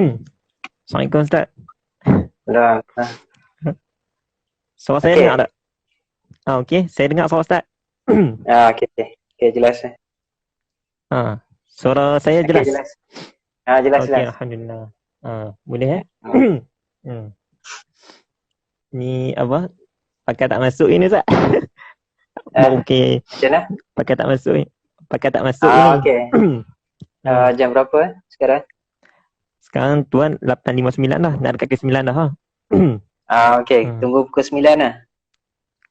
Assalamualaikum Ustaz. Dah. Suara saya dengar Okey. tak? Okey, saya dengar suara Ustaz. Okey. Okey, jelas. Suara saya Okey, jelas? jelas. Jelas, Okey, jelas. alhamdulillah. Boleh Hmm. Ni apa? Pakai tak masuk ini Ustaz. Okey, Macam mana? pakai tak masuk ni. Pakai tak masuk ini. Okey. Jam berapa sekarang? Sekarang tuan 8.59 dah. Nak dekat ke 9 dah. Okey. Tunggu pukul 9 lah.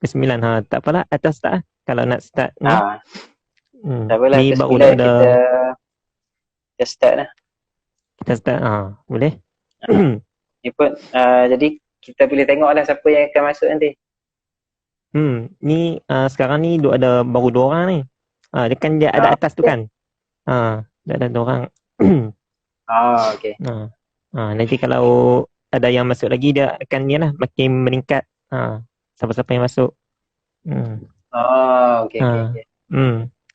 Ke 9 tak apalah atas tak kalau nak start ni. Tak apalah, Ni ke baru 9 ada kita start lah. kita start boleh. Ni pun, jadi kita boleh tengok lah siapa yang akan masuk nanti. Ni sekarang ni ada baru 2 orang ni. Dia kan dia ada atas tu kan. Dia ada 2 orang. Okey. Nanti kalau ada yang masuk lagi dia akan ni lah makin meningkat. Siapa-siapa yang masuk. Okey.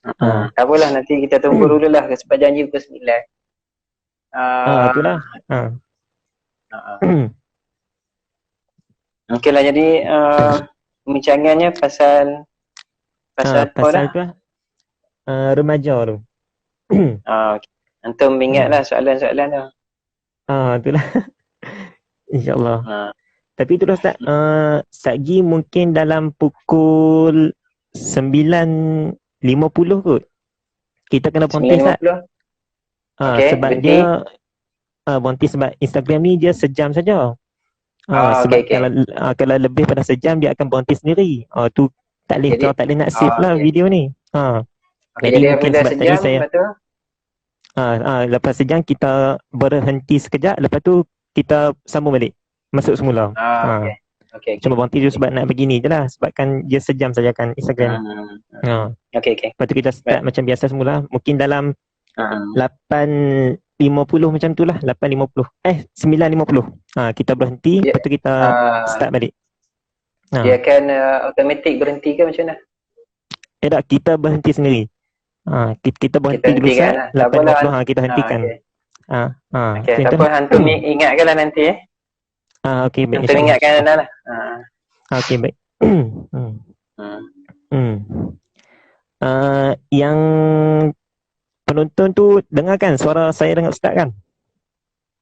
Tak apalah, nanti kita tunggu dulu lah sebab janji pukul 9. Itulah. Okey lah, jadi pembincangannya pasal apa dah? Tu lah. Remaja tu. Okay. Antum ingatlah soalan-soalan tu. Itulah. InsyaAllah. Tapi itulah Ustaz, Satgi mungkin dalam pukul 9.50 kot. Kita kena berhenti Ustaz. Sebab berhenti. dia berhenti sebab Instagram ni dia sejam saja. Sebab kalau lebih pada sejam dia akan berhenti sendiri. Tu tak boleh, kalau tak boleh nak save lah video ni. Jadi mungkin sebab tadi saya lepas sejam kita berhenti sekejap, lepas tu kita sambung balik masuk semula. Cuma berhenti tu sebab nak begini je lah, sebab kan dia sejam saja kan Instagram. Lepas tu kita start macam biasa semula, mungkin dalam 8.50 macam tu lah, 9.50 kita berhenti, lepas tu kita start balik. Dia akan automatik berhenti ke macam mana? Tak, kita berhenti sendiri. Kita berhenti dulu Ustaz, 8.50 kita hentikan. Tak apa, hantu ingatkanlah nanti okey, baik. Hantu ingatkan anda lah. Okey, baik. Yang penonton tu dengar kan suara saya dengan Ustaz kan?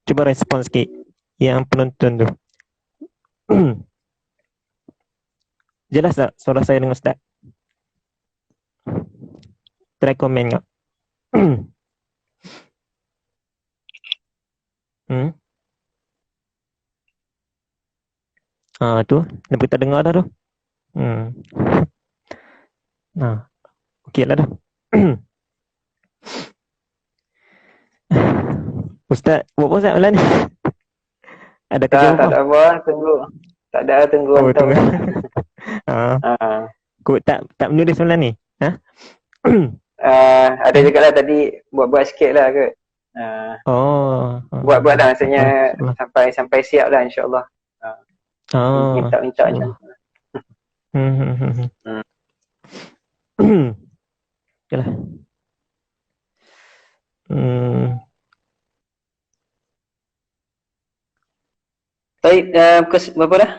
Cuba respon sikit yang penonton tu. Jelas tak suara saya dengan Ustaz? Try komen tak? Tu nampak tak dengar dah tu. Okey lah dah. Ustaz, buat apa Ustaz malam ni? Ada kerja apa? Tak ada apa, tunggu. Tak ada, tunggu. Tunggu. Kau tak menulis malam ni? Ada juga lah tadi, buat-buat sikit lah kot. Buat-buat lah, maksudnya sampai siap lah insyaAllah. Minta-minta macam tu. Yalah. Baik, pukul berapa dah?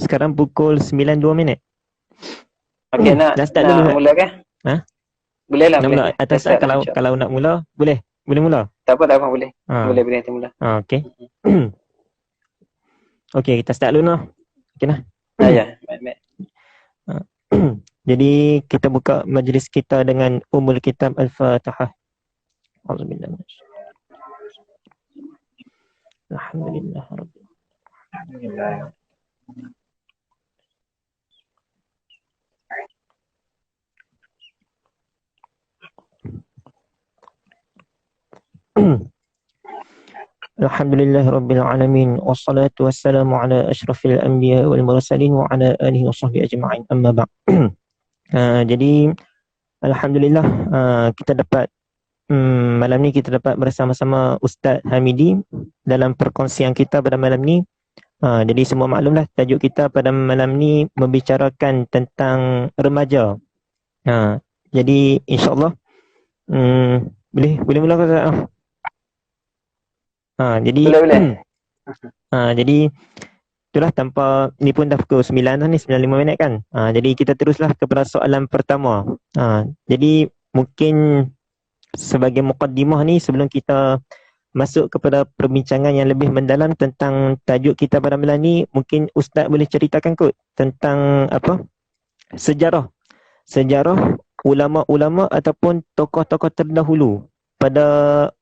Sekarang pukul 9.02. Okey, nak mula ke? Boleh lah, boleh. Atas kalau nak mula, boleh mula. Tak apa, boleh. Boleh nanti mula. Okey. Okey, kita start dulu noh. Okey nah. Ya, baik. Jadi kita buka majlis kita dengan Ummul Kitab Al-Fatihah. Auzubillahi minasyaitanir rajim. Alhamdulillah rabbil alamin. Alhamdulillah rabbil alamin, wassalatu wassalamu ala asyrafil anbiya wal mursalin wa ala alihi wa sahbihi ajma'in, amma ba'd. Jadi alhamdulillah kita dapat malam ni kita dapat bersama-sama Ustaz Hamidi dalam perkongsian kita pada malam ni. Jadi semua maklumlah tajuk kita pada malam ni membicarakan tentang remaja. Jadi insya-Allah boleh mula Ustaz. Jadi boleh. jadi itulah, tanpa ni pun dah pukul 9 dah ni, 95 minit kan. Jadi kita teruslah kepada soalan pertama. Jadi mungkin sebagai mukaddimah ni, sebelum kita masuk kepada perbincangan yang lebih mendalam tentang tajuk kita pada malam ni, mungkin Ustaz boleh ceritakan kot tentang apa, sejarah ulama-ulama ataupun tokoh-tokoh terdahulu pada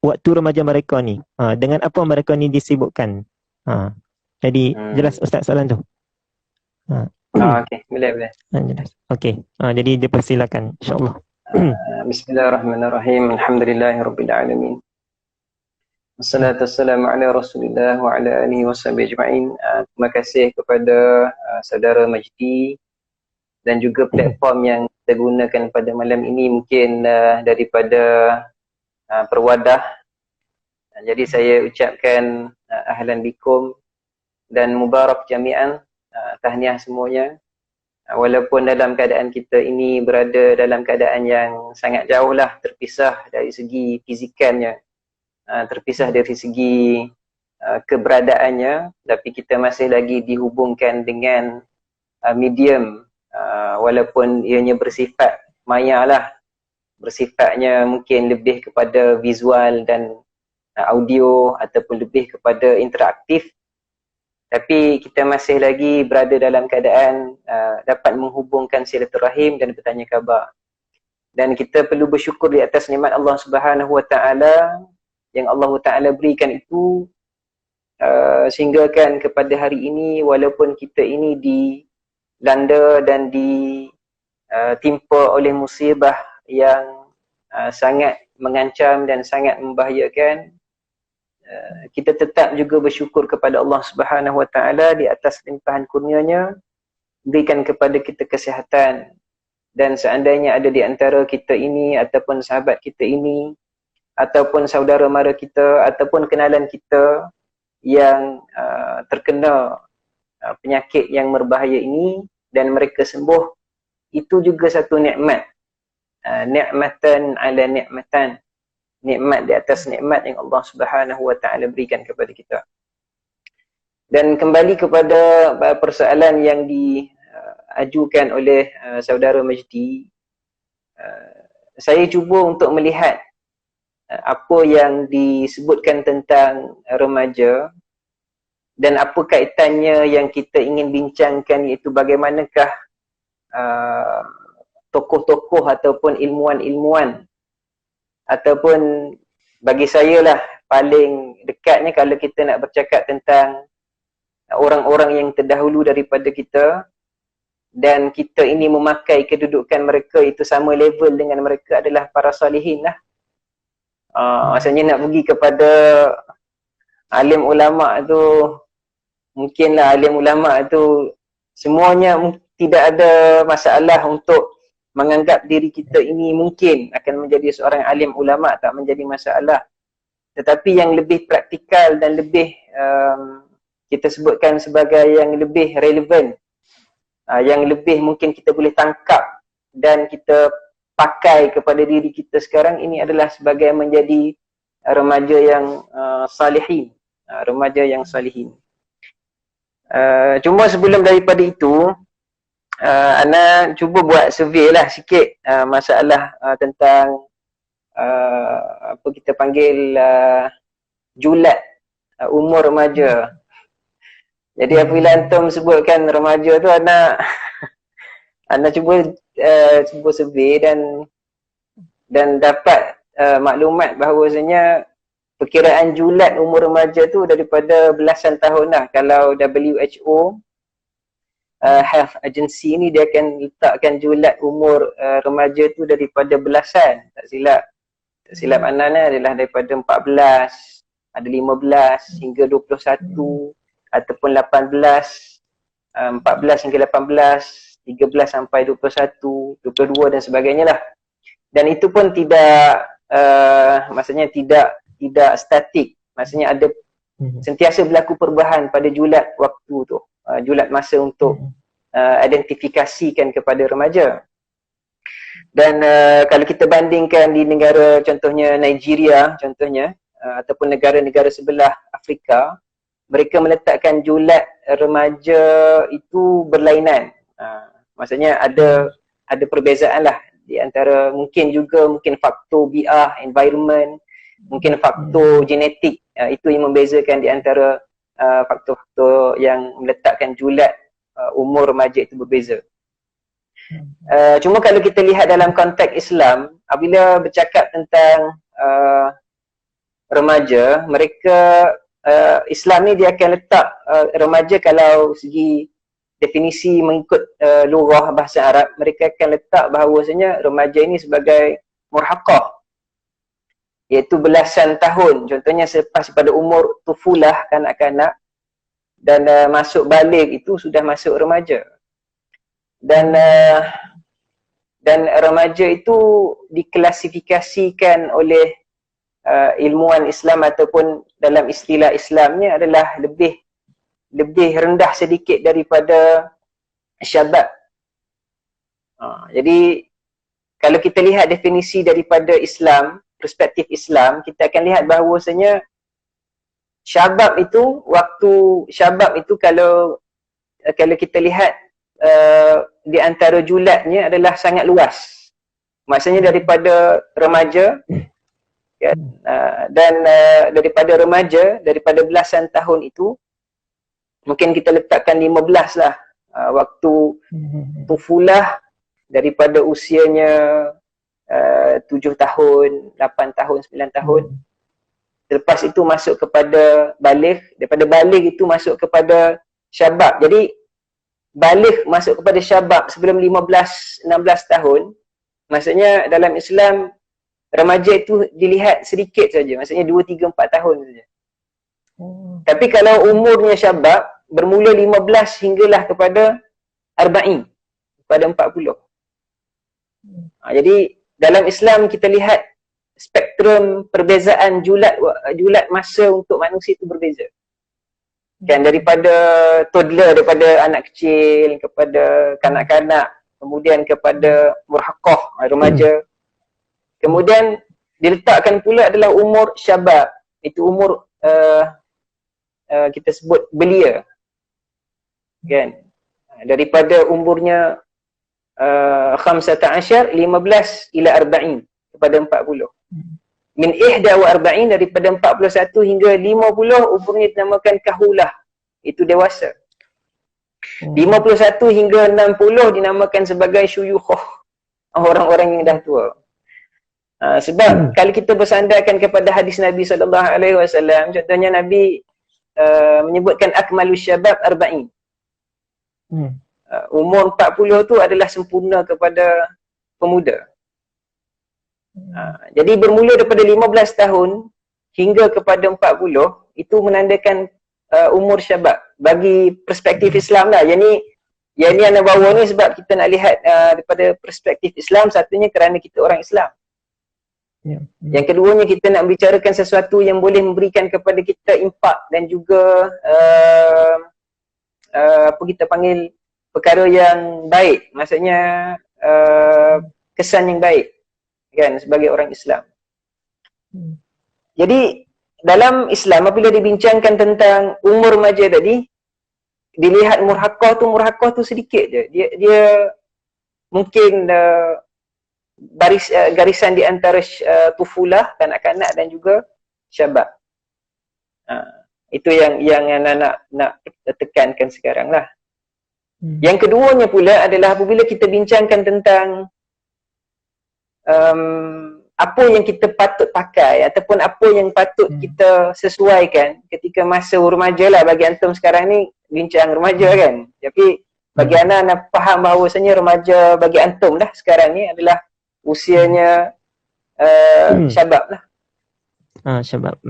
waktu remaja mereka ni. Dengan apa mereka ni disibukkan. Jadi jelas Ustaz soalan tu. Okey, boleh. Jelas. Okey. Jadi dipersilakan insya-Allah. Bismillahirrahmanirrahim. Alhamdulillahirabbil alamin. Wassalatu wassalamu ala Rasulillah wa ala alihi washabihi ajma'in. Terima kasih kepada saudara Majdi dan juga platform yang kita gunakan pada malam ini, mungkin daripada Perwadah. Jadi saya ucapkan ahlan bikum dan mubarak jami'an, tahniah semuanya. Walaupun dalam keadaan kita ini berada dalam keadaan yang sangat jauh lah, terpisah dari segi fizikalnya, terpisah dari segi keberadaannya, tapi kita masih lagi dihubungkan dengan medium, walaupun ianya bersifat maya lah, bersifatnya mungkin lebih kepada visual dan audio ataupun lebih kepada interaktif, tapi kita masih lagi berada dalam keadaan dapat menghubungkan silaturahim dan bertanya khabar. Dan kita perlu bersyukur di atas nikmat Allah Subhanahu Wa Taala yang Allah Taala berikan itu, sehinggakan kepada hari ini, walaupun kita ini dilanda dan ditimpa oleh musibah yang sangat mengancam dan sangat membahayakan, kita tetap juga bersyukur kepada Allah Subhanahu Wa Taala di atas limpahan kurnianya, berikan kepada kita kesihatan. Dan seandainya ada di antara kita ini ataupun sahabat kita ini ataupun saudara mara kita ataupun kenalan kita yang terkena penyakit yang berbahaya ini dan mereka sembuh, itu juga satu nikmat, nikmatan ala nikmatan, nikmat di atas nikmat yang Allah Subhanahu Wa Taala berikan kepada kita. Dan kembali kepada persoalan yang diajukan oleh saudara Majdi, saya cuba untuk melihat apa yang disebutkan tentang remaja dan apa kaitannya yang kita ingin bincangkan, iaitu bagaimanakah tokoh-tokoh ataupun ilmuwan-ilmuwan, ataupun bagi saya lah paling dekatnya kalau kita nak bercakap tentang orang-orang yang terdahulu daripada kita dan kita ini memakai kedudukan mereka itu sama level dengan mereka, adalah para salihin lah. Maksudnya nak pergi kepada alim ulama tu, mungkinlah alim ulama tu semuanya tidak ada masalah untuk menganggap diri kita ini mungkin akan menjadi seorang alim ulama, tak menjadi masalah. Tetapi yang lebih praktikal dan lebih kita sebutkan sebagai yang lebih relevan, yang lebih mungkin kita boleh tangkap dan kita pakai kepada diri kita sekarang ini adalah sebagai menjadi remaja yang salihin, remaja yang salihin. Cuma sebelum daripada itu, Ana cuba buat survey lah sikit masalah tentang apa kita panggil julat umur remaja. Jadi apabila antum sebutkan remaja tu, Ana cuba survey dan dapat maklumat bahawasanya perkiraan julat umur remaja tu daripada belasan tahun lah. Kalau WHO Health Agency ni, dia akan letakkan julat umur remaja tu daripada belasan, tak silap Ana adalah daripada 14, ada 15 hingga 21 ataupun 18, 14 hingga 18, 13 sampai 21, 22 dan sebagainya lah. Dan itu pun tidak maksudnya tidak statik, maksudnya ada sentiasa berlaku perubahan pada julat waktu tu, julat masa untuk identifikasikan kepada remaja. Dan kalau kita bandingkan di negara contohnya Nigeria contohnya, ataupun negara-negara sebelah Afrika, mereka meletakkan julat remaja itu berlainan. Maksudnya ada perbezaan lah di antara mungkin faktor bi'ah, environment, mungkin faktor genetik, itu yang membezakan di antara faktor-faktor yang meletakkan julat umur remaja itu berbeza. Cuma kalau kita lihat dalam konteks Islam, apabila bercakap tentang remaja, mereka Islam ni dia akan letak remaja, kalau segi definisi mengikut lugah bahasa Arab, mereka akan letak bahawasanya remaja ini sebagai murhaqah, iaitu belasan tahun. Contohnya selepas pada umur tufulah, kanak-kanak, dan masuk balik itu sudah masuk remaja. Dan remaja itu diklasifikasikan oleh ilmuwan Islam ataupun dalam istilah Islamnya adalah lebih rendah sedikit daripada syabab. Jadi kalau kita lihat definisi daripada Islam, perspektif Islam, kita akan lihat bahawasanya syabab itu, waktu syabab itu kalau kita lihat di antara julatnya adalah sangat luas. Maksudnya daripada remaja, kan, dan daripada remaja, daripada belasan tahun itu, mungkin kita letakkan 15 lah, waktu tufulah, daripada usianya 7 tahun, 8 tahun, 9 tahun. Selepas itu masuk kepada baligh, daripada baligh itu masuk kepada syabab. Jadi baligh masuk kepada syabab sebelum 15-16 tahun, maksudnya dalam Islam remaja itu dilihat sedikit saja, maksudnya 2, 3, 4 tahun saja. Tapi kalau umurnya syabab bermula 15 hinggalah kepada 40, kepada 40. Jadi dalam Islam kita lihat spektrum perbezaan julat masa untuk manusia itu berbeza. Kan, daripada toddler, daripada anak kecil, kepada kanak-kanak, kemudian kepada murhaqah, remaja. Kemudian diletakkan pula adalah umur syabab, itu umur kita sebut belia. Kan, daripada umurnya 15 ila 40 kepada 40. Min ihda wa arba'in, daripada 41 hingga 50 umurnya dinamakan kahulah, itu dewasa. 51 hingga 60 dinamakan sebagai syuyukhah, orang-orang yang dah tua. Sebab kalau kita bersandarkan kepada hadis Nabi SAW, contohnya Nabi menyebutkan akmalus syabab arba'in. Umur 40 tu adalah sempurna kepada pemuda. Jadi bermula daripada 15 tahun hingga kepada 40, itu menandakan umur syabab bagi perspektif Islam lah. Yang ni anda bawa ni sebab kita nak lihat daripada perspektif Islam. Satunya kerana kita orang Islam. Yang keduanya kita nak bicarakan sesuatu yang boleh memberikan kepada kita impak dan juga apa kita panggil, perkara yang baik, maksudnya kesan yang baik, kan, sebagai orang Islam. Jadi dalam Islam apabila dibincangkan tentang umur remaja tadi, dilihat murhaqah tu sedikit je. Dia mungkin garisan di antara tufulah, kanak-kanak, dan juga syabab. Itu yang nak tekankan sekarang lah. Yang keduanya pula adalah apabila kita bincangkan tentang apa yang kita patut pakai ataupun apa yang patut kita sesuaikan ketika masa remaja lah. Bagi antum sekarang ni bincang remaja kan, tapi bagi anak faham bahawasanya remaja bagi antum dah sekarang ni adalah usianya syabab lah. Syabab.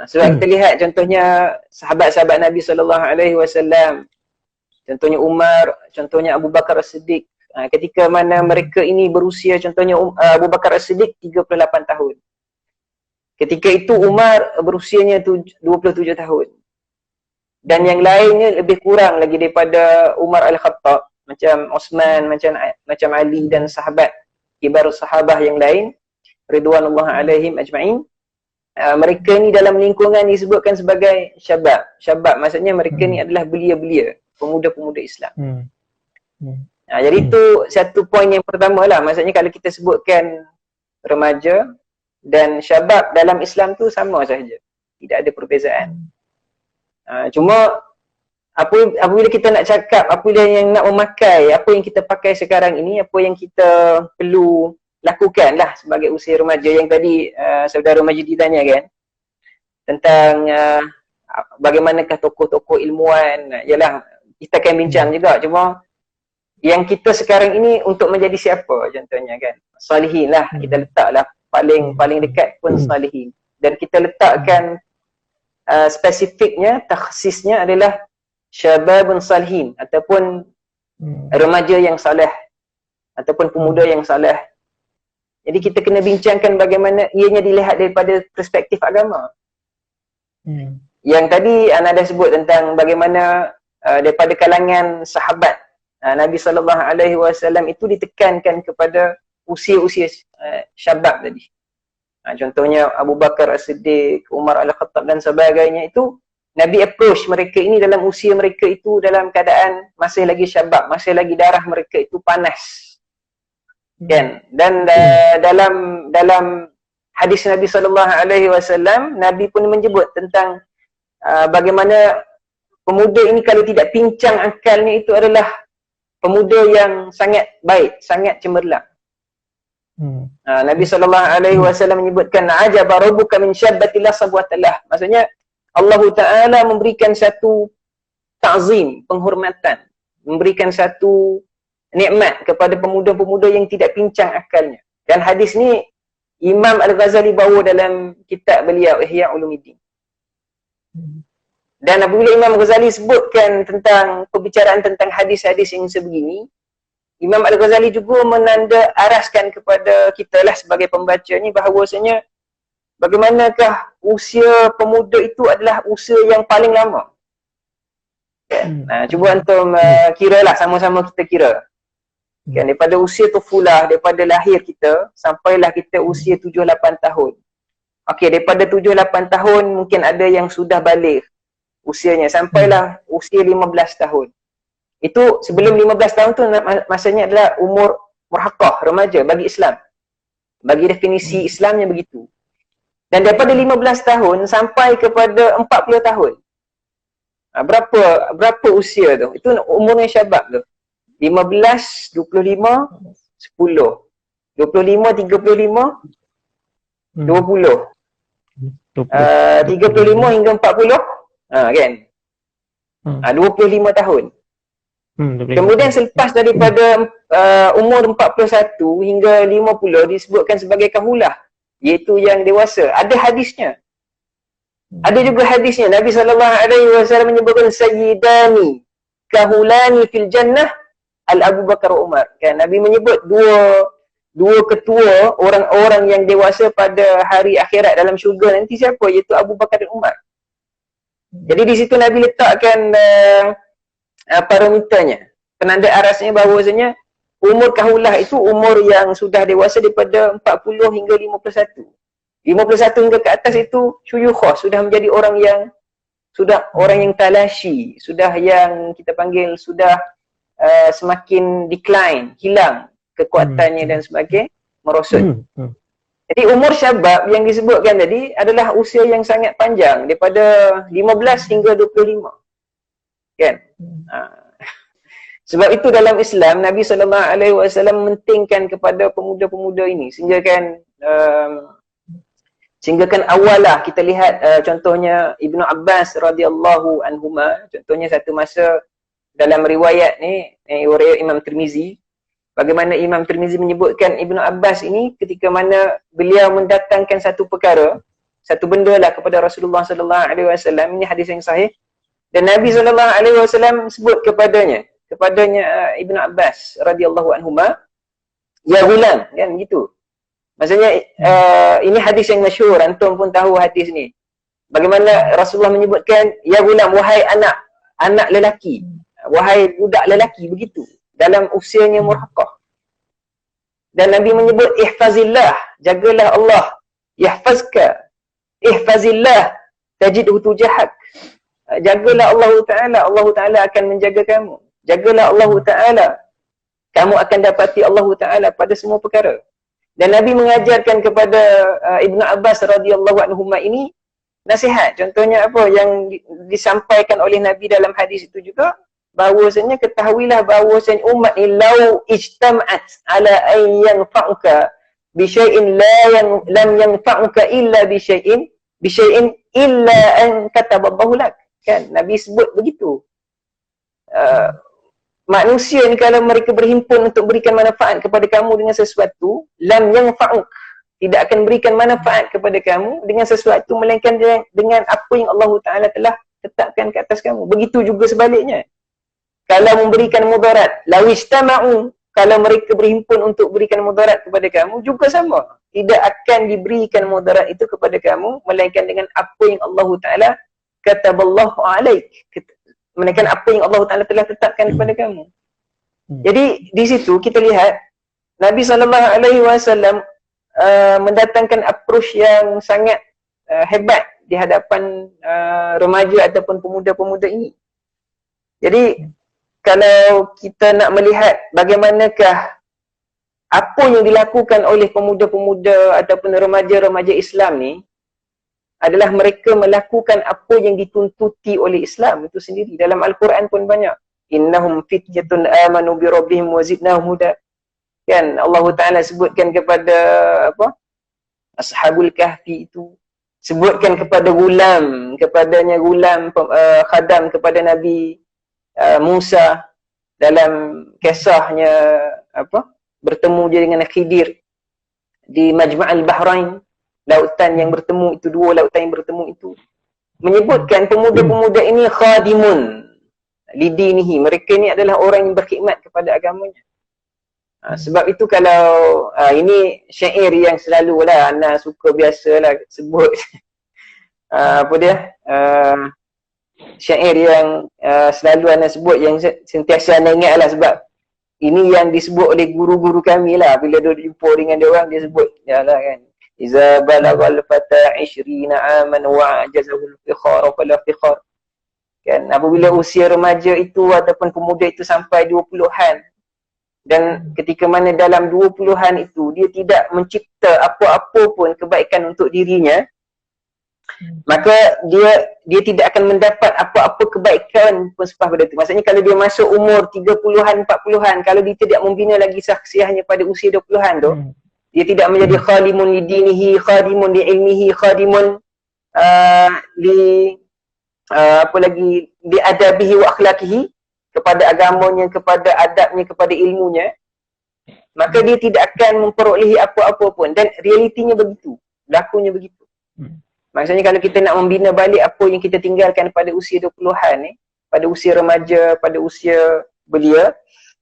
Sebab kita lihat contohnya sahabat-sahabat Nabi SAW, contohnya Umar, contohnya Abu Bakar As-Siddiq. Ketika mana mereka ini berusia, contohnya Abu Bakar As-Siddiq 38 tahun. Ketika itu Umar berusianya 27 tahun. Dan yang lainnya lebih kurang lagi daripada Umar Al-Khattab, macam Osman, macam Ali dan sahabat, kibar sahabah yang lain, ridwanullah alaihim ajma'in. mereka ni dalam lingkungan disebutkan sebagai syabab. Syabab maksudnya mereka ni adalah belia-belia, pemuda-pemuda Islam. Jadi itu satu poin yang pertama lah. Maksudnya kalau kita sebutkan remaja dan syabab dalam Islam tu sama sahaja. Tidak ada perbezaan. Cuma apabila kita nak cakap apa yang nak memakai, apa yang kita pakai sekarang ini, apa yang kita perlu lakukan lah sebagai usia remaja yang tadi saudara Majidi tanya kan, tentang bagaimanakah tokoh-tokoh ilmuwan. Yalah, kita akan bincang juga, cuma yang kita sekarang ini untuk menjadi siapa contohnya kan, salihin lah, kita letaklah paling dekat pun salihin, dan kita letakkan spesifiknya, takhsisnya adalah syababun salihin ataupun remaja yang saleh ataupun pemuda yang saleh. Jadi kita kena bincangkan bagaimana ianya dilihat daripada perspektif agama. Yang tadi anda dah sebut tentang bagaimana daripada kalangan sahabat Nabi SAW itu ditekankan kepada usia-usia syabab tadi. Contohnya Abu Bakar As-Siddiq, Umar Al-Khattab dan sebagainya, itu Nabi approach mereka ini dalam usia mereka itu dalam keadaan masih lagi syabab, masih lagi darah mereka itu panas. Kan? Dan dalam hadis Nabi SAW, Nabi pun menyebut tentang bagaimana pemuda ini kalau tidak pincang akalnya itu adalah pemuda yang sangat baik, sangat cemerlang. Nabi SAW menyebutkan ajaba rabbuka min syabbatillah sabwatallah. Maksudnya Allah Ta'ala memberikan satu ta'zim, penghormatan, memberikan satu nikmat kepada pemuda-pemuda yang tidak pincang akalnya. Dan hadis ni Imam Al-Ghazali bawa dalam kitab beliau Ihya Ulumuddin. Dan apabila Imam Ghazali sebutkan tentang perbicaraan tentang hadis-hadis yang sebegini, Imam Al-Ghazali juga menanda araskan kepada kita lah sebagai pembaca ni bahawasanya bagaimanakah usia pemuda itu adalah usia yang paling lama. Cuba antum kira lah, sama-sama kita kira. Kan, daripada usia tufulah, daripada lahir kita sampailah kita usia 7-8 tahun. Okey, daripada 7-8 tahun mungkin ada yang sudah balik usianya, sampailah usia 15 tahun. Itu sebelum 15 tahun tu masanya adalah umur murhaqah, remaja bagi Islam. Bagi definisi Islamnya begitu. Dan daripada 15 tahun sampai kepada 40 tahun. Berapa usia tu? Itu umurnya syabab tu. 15, 25, 10. 25, 35, 20. 35 hingga 40. Kan? 25 tahun. Kemudian selepas daripada umur 41 hingga 50 disebutkan sebagai kahulah, iaitu yang dewasa. Ada hadisnya. Ada juga hadisnya. Nabi SAW menyebutkan sayyidani kahulani fil jannah al-Abu Bakar Umar. Kan? Nabi menyebut dua ketua orang-orang yang dewasa pada hari akhirat dalam syurga nanti siapa? Iaitu Abu Bakar dan Umar. Jadi di situ Nabi letakkan parameternya, penanda arasnya bahawasanya umur kahulah itu umur yang sudah dewasa daripada 40 hingga 51. 51 hingga ke atas itu syuyukhah, sudah menjadi orang yang talashi, sudah yang kita panggil sudah semakin decline, hilang kekuatannya dan sebagainya, merosot. Jadi umur syabab yang disebutkan tadi adalah usia yang sangat panjang, daripada 15 hingga 25. Kan? Sebab itu dalam Islam Nabi SAW mementingkan kepada pemuda-pemuda ini sehingga kan awalah kita lihat contohnya Ibnu Abbas radhiyallahu anhuma, contohnya satu masa dalam riwayat ni riwayat Imam Tirmizi, bagaimana Imam Tirmizi menyebutkan Ibnu Abbas ini ketika mana beliau mendatangkan satu perkara, satu benda lah kepada Rasulullah SAW. Ini hadis yang sahih. Dan Nabi SAW sebut kepadanya Ibnu Abbas radhiyallahu anhuma, ya gulam, kan gitu. Maksudnya ini hadis yang masyhur, antum pun tahu hadis ni. Bagaimana Rasulullah menyebutkan ya gulam, wahai anak lelaki, wahai budak lelaki, begitu dalam usianya murhaqah. Dan Nabi menyebut ihfazillah, jagalah Allah, yahfazka. ihfazillah tajidhu tujahak. Jagalah Allah Ta'ala akan menjaga kamu. Jagalah Allah Ta'ala, kamu akan dapati Allah Ta'ala pada semua perkara. Dan Nabi mengajarkan kepada Ibnu Abbas radhiyallahu anhuma ini nasihat. Contohnya apa yang disampaikan oleh Nabi dalam hadis itu juga, bahawasanya ketahuilah bahawasanya umat ni lau ijtama'at ala an yanfa'uka bi syai'in lam yanfa'uka illa bi syai'in illa an kataballahu lak. Kan Nabi sebut begitu. Manusia ni kalau mereka berhimpun untuk berikan manfaat kepada kamu dengan sesuatu, lam yanfa'uk, tidak akan berikan manfaat kepada kamu dengan sesuatu melainkan dengan apa yang Allah Ta'ala telah tetapkan ke atas kamu. Begitu juga sebaliknya. Kalau memberikan mudarat, lawistama'u, kalau mereka berhimpun untuk berikan mudarat kepada kamu, juga sama. Tidak akan diberikan mudarat itu kepada kamu melainkan dengan apa yang Allah Ta'ala kataballahu alaik, melainkan apa yang Allah Ta'ala telah tetapkan kepada kamu. Jadi di situ kita lihat Nabi SAW mendatangkan approach yang sangat hebat di hadapan remaja ataupun pemuda-pemuda ini. Jadi kalau kita nak melihat bagaimanakah apa yang dilakukan oleh pemuda-pemuda ataupun remaja-remaja Islam ni, adalah mereka melakukan apa yang dituntuti oleh Islam itu sendiri. Dalam Al-Quran pun banyak. Innahum fityatun amanu bi rabbihim wa zidnahum huda. Kan Allah Ta'ala sebutkan kepada apa? Ashabul Kahfi itu. Sebutkan kepada kepadanya gulam khadam kepada Nabi Musa dalam kisahnya apa? Bertemu dia dengan Khidir di Majma'al Bahrain. Lautan yang bertemu itu, dua lautan yang bertemu itu, menyebutkan pemuda-pemuda ini khadimun lidinihi, mereka ni adalah orang yang berkhidmat kepada agamanya. Sebab itu kalau ini syair yang selalu lah Ana suka biasalah sebut apa dia syair yang selalu Ana sebut, yang sentiasa Ana ingat lah, sebab ini yang disebut oleh guru-guru kami lah bila dia jumpa dengan dia orang, dia sebut ya lah kan, Iza balagal fata 20 aman wa ajazahul fikhara fala fikhar. Kan apabila usia remaja itu ataupun pemuda itu sampai 20-an, dan ketika mana dalam 20-an itu dia tidak mencipta apa-apa pun kebaikan untuk dirinya, maka dia tidak akan mendapat apa-apa kebaikan pun selepas pada itu. Maksudnya kalau dia masuk umur 30-an, 40-an, kalau dia tidak membina lagi saksiahnya pada usia 20-an tu, dia tidak menjadi khadimun li dinihi, khadimun li ilmihi, khadimun li adabihi wa akhlaqihi, kepada agamanya, kepada adabnya, kepada ilmunya, maka dia tidak akan memperolehi apa-apa pun. Dan realitinya begitu, berlakunya begitu. Maksudnya kalau kita nak membina balik apa yang kita tinggalkan pada usia 20-an ni, pada usia remaja, pada usia belia,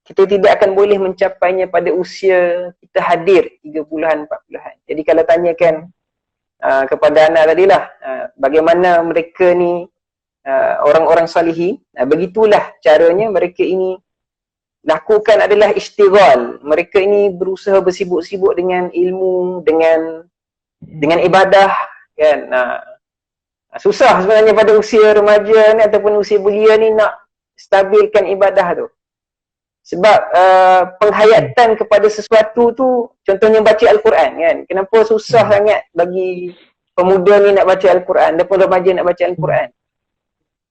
kita tidak akan boleh mencapainya pada usia kita hadir 30-an, 40-an. Jadi kalau tanyakan kepada anak tadilah, bagaimana mereka ni orang-orang salihin, begitulah caranya mereka ini lakukan adalah istighal. Mereka ini berusaha bersibuk-sibuk dengan ilmu, dengan ibadah, kan. Susah sebenarnya pada usia remaja ni ataupun usia belia ni nak stabilkan ibadah tu. Sebab penghayatan kepada sesuatu tu, contohnya baca Al-Quran kan. Kenapa susah sangat bagi pemuda ni nak baca Al-Quran ataupun remaja nak baca Al-Quran?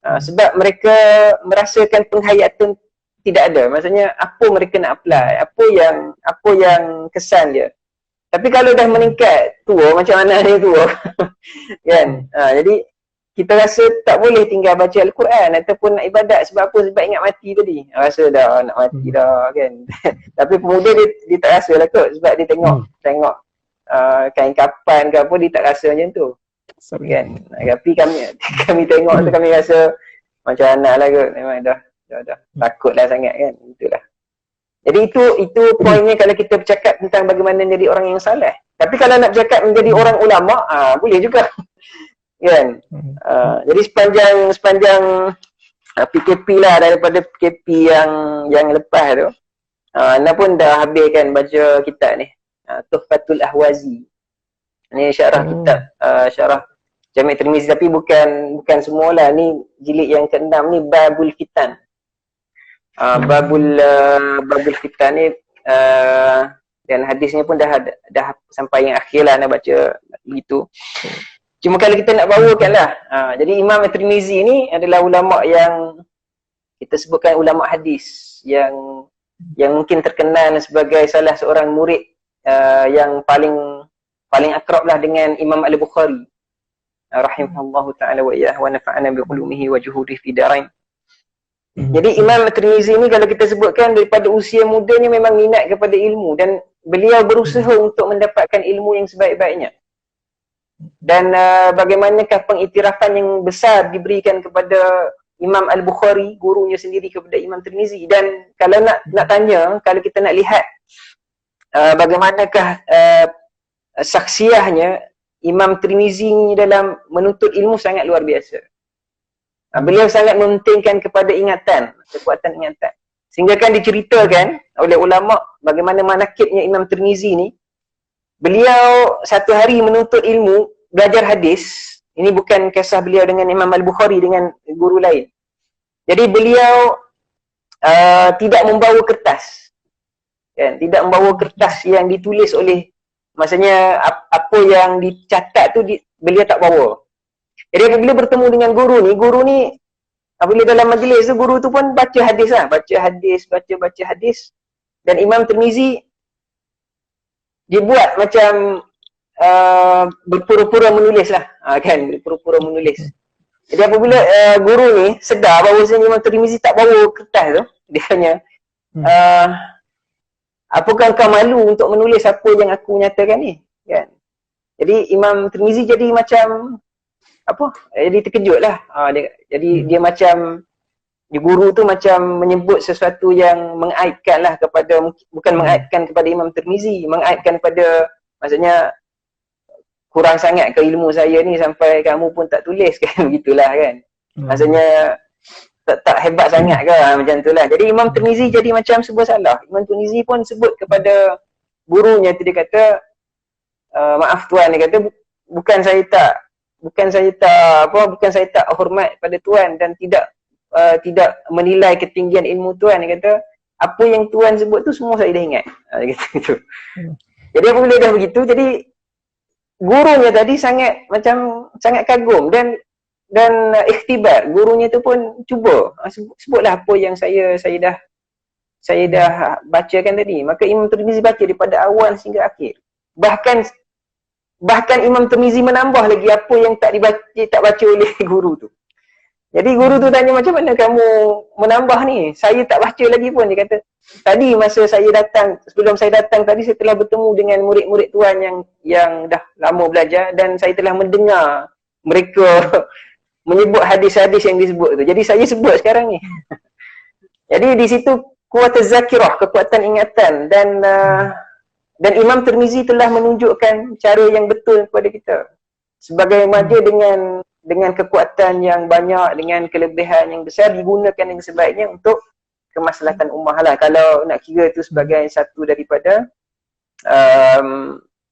Sebab mereka merasakan penghayatan tidak ada. Maksudnya apa mereka nak apply, apa yang kesan dia. Tapi kalau dah meningkat tua, macam anak ni tua kan. Jadi kita rasa tak boleh tinggal baca Al-Quran ataupun nak ibadat. Sebab apa? Sebab ingat mati tadi. Rasa dah nak mati dah kan. Tapi pemuda dia tak rasa lah kot. Sebab dia tengok kain kapan ke apa, dia tak rasa macam tu. Kan? Tapi kami tengok tu kami rasa macam anak lah kot. Memang dah takut lah sangat kan. Itulah. Jadi itu poinnya kalau kita bercakap tentang bagaimana menjadi orang yang saleh. Tapi kalau nak bercakap menjadi orang ulama, boleh juga. Kan? Jadi sepanjang PKP lah, daripada PKP yang lepas tu, Ana pun dah habis kan baca kitab ni, Tuhfatul Ahwazi. Ni syarah kitab, syarah Jami' Tirmizi, tapi bukan semualah. Ni jilid yang ke-6 ni, Babul Fitan. Babul Fitan ni, dan hadisnya pun dah sampai yang akhir lah nak baca begitu. Cuma kalau kita nak bawakan lah, jadi Imam Tirmizi ni adalah ulama' yang kita sebutkan ulama' hadis yang mungkin terkenal sebagai salah seorang murid yang paling akrab lah dengan Imam Al-Bukhari rahimahullahu ta'ala wa iyyah wa nafa'ana bi ulumihi wa juhudihi fi darain. Jadi Imam Tirmizi ni kalau kita sebutkan daripada usia mudanya memang minat kepada ilmu, dan beliau berusaha untuk mendapatkan ilmu yang sebaik-baiknya. Dan bagaimanakah pengiktirafan yang besar diberikan kepada Imam Al-Bukhari, gurunya sendiri, kepada Imam Tirmizi. Dan kalau nak tanya, kalau kita nak lihat bagaimanakah saksiahnya Imam Tirmizi dalam menuntut ilmu, sangat luar biasa. Beliau sangat mementingkan kepada ingatan, kekuatan ingatan. Sehingga kan diceritakan oleh ulama' bagaimana manakibnya Imam Tirmizi ni. Beliau satu hari menuntut ilmu, belajar hadis. Ini bukan kisah beliau dengan Imam Al-Bukhari, dengan guru lain. Jadi beliau tidak membawa kertas. Kan? Tidak membawa kertas yang ditulis oleh, maksudnya apa yang dicatat tu beliau tak bawa. Jadi apabila bertemu dengan guru ni apabila dalam majlis tu, guru tu pun baca hadis lah. Baca hadis. Dan Imam Tirmizi, dia buat macam berpura-pura menulis lah. Kan, berpura-pura menulis. Jadi apabila guru ni sedar bahawasanya Imam Tirmizi tak bawa kertas tu, dia tanya, apakah kau malu untuk menulis apa yang aku nyatakan ni? Kan? Jadi Imam Tirmizi jadi macam jadi terkejut lah. Dia macam, guru tu macam menyebut sesuatu yang mengaibkan lah kepada, bukan mengaibkan kepada Imam Tirmizi, mengaibkan kepada, maksudnya kurang sangat ke ilmu saya ni sampai kamu pun tak tulis, kan, begitulah kan. Maksudnya tak hebat sangat ke, macam tu lah. Jadi Imam Tirmizi jadi macam sebuah salah. Imam Tirmizi pun sebut kepada gurunya tu, dia kata, maaf tuan, dia kata, bukan saya tak hormat pada tuan dan tidak menilai ketinggian ilmu tuan. Dia kata, apa yang tuan sebut tu semua saya dah ingat. Dia kata gitu. Jadi apabila dah begitu, jadi gurunya tadi sangat kagum dan ikhtibar. Gurunya tu pun cuba, sebutlah apa yang saya dah bacakan tadi. Maka Imam Tirmizi baca daripada awal sehingga akhir. Bahkan Imam Tirmizi menambah lagi apa yang tak baca oleh guru tu. Jadi guru tu tanya, macam mana kamu menambah ni? Saya tak baca lagi pun. Dia kata, tadi masa sebelum saya datang tadi, saya telah bertemu dengan murid-murid tuan yang dah lama belajar, dan saya telah mendengar mereka menyebut hadis-hadis yang disebut tu. Jadi saya sebut sekarang ni. Jadi di situ kuat zakirah, kekuatan ingatan, dan Imam Tirmizi telah menunjukkan cara yang betul kepada kita. Sebagai dia dengan kekuatan yang banyak, dengan kelebihan yang besar, digunakan dengan sebaiknya untuk kemaslahatan ummah lah. Kalau nak kira itu sebagai satu daripada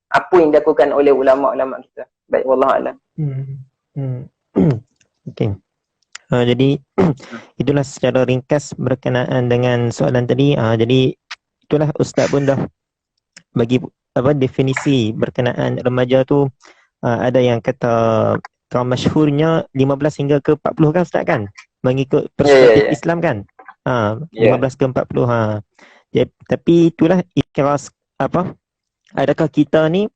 apa yang dilakukan oleh ulama-ulama kita. Baik, wallahualam. Okey. Jadi itulah secara ringkas berkenaan dengan soalan tadi. Jadi itulah Ustaz pun dah bagi definisi berkenaan remaja tu. Ada yang kata masyhurnya 15 hingga ke 40 kan Ustaz, kan? Mengikut perspektif Islam kan? 15 ke 40. Tapi itulah ikhlas adakah kita ni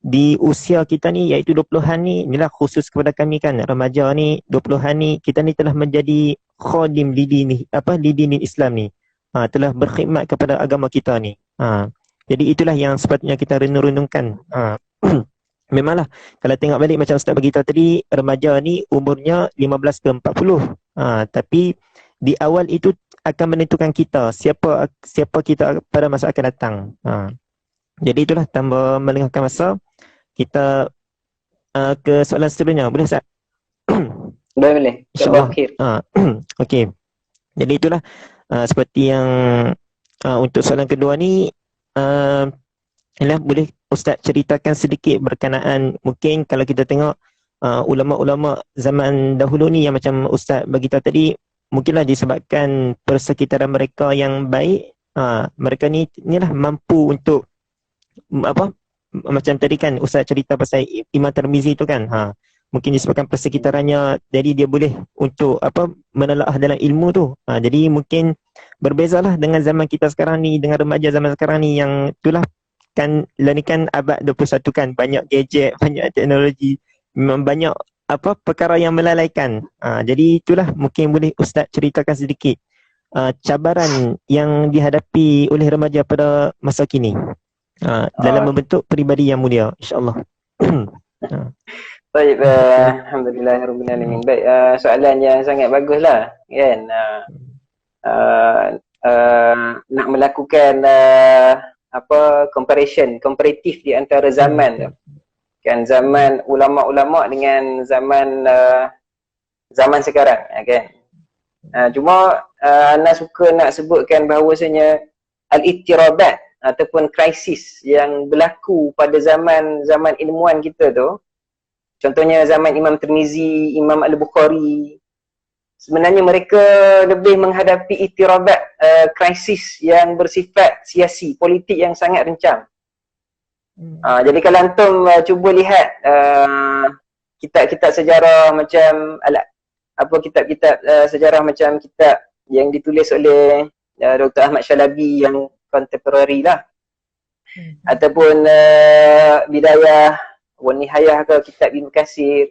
di usia kita ni, iaitu 20-an ni, inilah khusus kepada kami kan, remaja ni, 20-an ni, kita ni telah menjadi khadim lidini Islam ni. Telah berkhidmat kepada agama kita ni. Jadi itulah yang sepatutnya kita renung-renungkan. Memanglah kalau tengok balik macam Ustaz bagi tahu tadi, remaja ni umurnya 15 ke 40. Tapi di awal itu akan menentukan kita siapa kita pada masa akan datang. Jadi itulah, tanpa melengahkan masa, kita ke soalan seterusnya. Boleh Ustaz? Boleh. InsyaAllah. Okey. Jadi itulah seperti yang untuk soalan kedua ni, boleh Ustaz ceritakan sedikit berkenaan, mungkin kalau kita tengok ulama-ulama zaman dahulu ni yang macam Ustaz bagi tahu tadi, mungkinlah disebabkan persekitaran mereka yang baik, mereka ni lah mampu untuk apa, macam tadi kan Ustaz cerita pasal Imam Tirmizi tu kan, mungkin disebabkan persekitarannya, jadi dia boleh untuk apa, menelaah dalam ilmu tu. Jadi mungkin berbezalah dengan zaman kita sekarang ni, dengan remaja zaman sekarang ni yang itulah kan, lah ni kan abad 21 kan, banyak gadget, banyak teknologi, memang banyak apa perkara yang melalaikan. Jadi itulah mungkin boleh Ustaz ceritakan sedikit cabaran yang dihadapi oleh remaja pada masa kini dalam membentuk peribadi yang mulia, insya-Allah. Baik, alhamdulillah rabbil alamin. Baik, soalan yang sangat baguslah kan. Nak melakukan apa, komparatif di antara zaman tu. Kan zaman ulama-ulama dengan zaman sekarang, kan. Cuma ana suka nak sebutkan bahawasanya al-ittirabat ataupun krisis yang berlaku pada zaman ilmuan kita tu, contohnya zaman Imam Tirmizi, Imam Al-Bukhari, sebenarnya mereka lebih menghadapi ittirabat, krisis yang bersifat siasi, politik yang sangat rencam. Jadi kalau antum cuba lihat kitab-kitab sejarah macam kitab-kitab sejarah macam kitab yang ditulis oleh Dr. Ahmad Shalabi yang contemporary lah, ataupun Bidayah wa Nihayah ke kitab Ibn Katsir,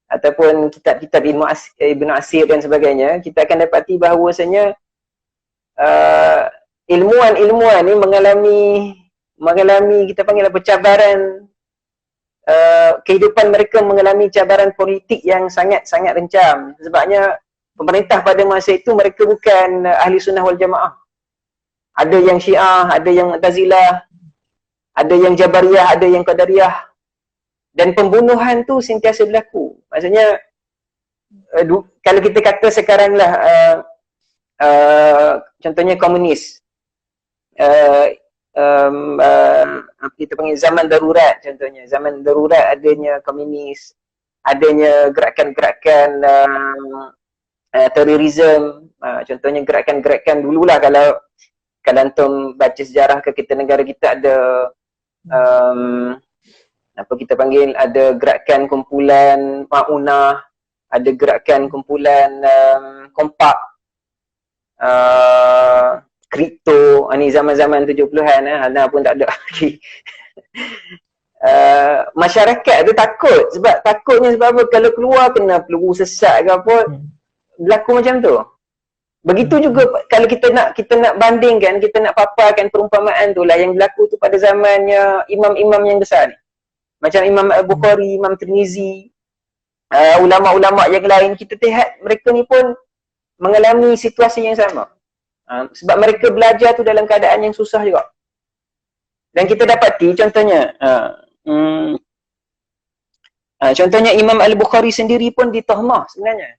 ataupun kitab-kitab Ibn Asir dan sebagainya, kita akan dapati bahawasanya ilmuwan ni mengalami kita panggil apa, cabaran, kehidupan mereka mengalami cabaran politik yang sangat-sangat rencam. Sebabnya pemerintah pada masa itu mereka bukan ahli sunnah wal jamaah. Ada yang Syiah, ada yang Mu'tazilah, ada yang Jabariyah, ada yang Qadariyah. Dan pembunuhan tu sentiasa berlaku. Maksudnya kalau kita kata sekarang lah contohnya komunis, kita panggil zaman darurat, contohnya zaman darurat adanya komunis, adanya gerakan-gerakan terorisme, contohnya gerakan-gerakan dululah, kalau antum baca sejarah ke kita, negara kita ada apa kita panggil, ada gerakan kumpulan Maunah, ada gerakan kumpulan Kompak, kripto, ni zaman-zaman 70-an, Hana pun tak ada lagi. Masyarakat tu takut, takutnya sebab apa, kalau keluar kena peluru sesat ke apa, berlaku macam tu. Begitu juga kalau kita nak bandingkan, kita nak paparkan perumpamaan tu lah yang berlaku tu pada zamannya imam-imam yang besar ni. Macam Imam Al-Bukhari, Imam Tirmizi, ulama-ulama yang lain, kita lihat mereka ni pun mengalami situasi yang sama. Sebab mereka belajar tu dalam keadaan yang susah juga. Dan kita dapati contohnya, contohnya Imam Al-Bukhari sendiri pun ditahmah sebenarnya.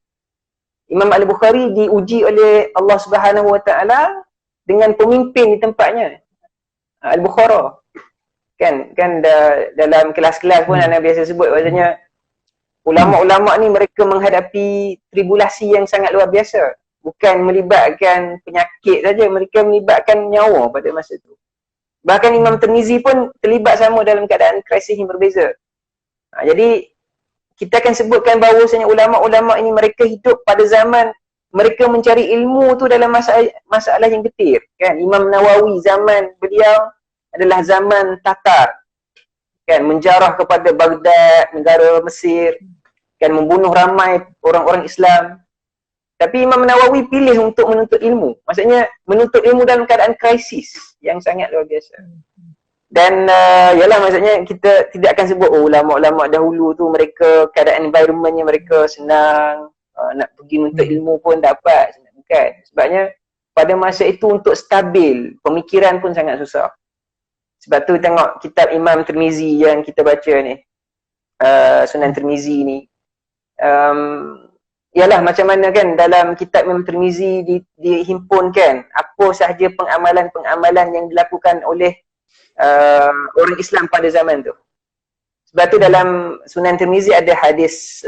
Imam Al-Bukhari diuji oleh Allah Subhanahu Wa Taala dengan pemimpin di tempatnya, Al-Bukhara. Kan dalam kelas-kelas pun ana biasa sebut bahasanya ulama-ulama ni mereka menghadapi tribulasi yang sangat luar biasa. Bukan melibatkan penyakit saja, mereka melibatkan nyawa pada masa itu. Bahkan Imam Tirmizi pun terlibat sama dalam keadaan krisis yang berbeza. Jadi kita akan sebutkan bahawasanya ulama-ulama ini mereka hidup pada zaman mereka mencari ilmu tu dalam masalah yang getir, kan. Imam Nawawi zaman beliau adalah zaman Tatar, kan, menjarah kepada Baghdad, negara Mesir, kan, membunuh ramai orang-orang Islam. Tapi Imam Nawawi pilih untuk menuntut ilmu. Maksudnya menuntut ilmu dalam keadaan krisis yang sangat luar biasa. Dan yalah, maksudnya kita tidak akan sebut ulama-ulama dahulu tu mereka keadaan environmentnya mereka senang, nak pergi menuntut ilmu pun dapat, bukan. Sebabnya pada masa itu untuk stabil pemikiran pun sangat susah. Sebab tu tengok kitab Imam Tirmizi yang kita baca ni, Sunan Tirmizi ni, yalah macam mana kan dalam kitab Imam Tirmizi dihimpunkan apa sahaja pengamalan-pengamalan yang dilakukan oleh orang Islam pada zaman tu. Sebab tu dalam Sunan Tirmizi ada hadis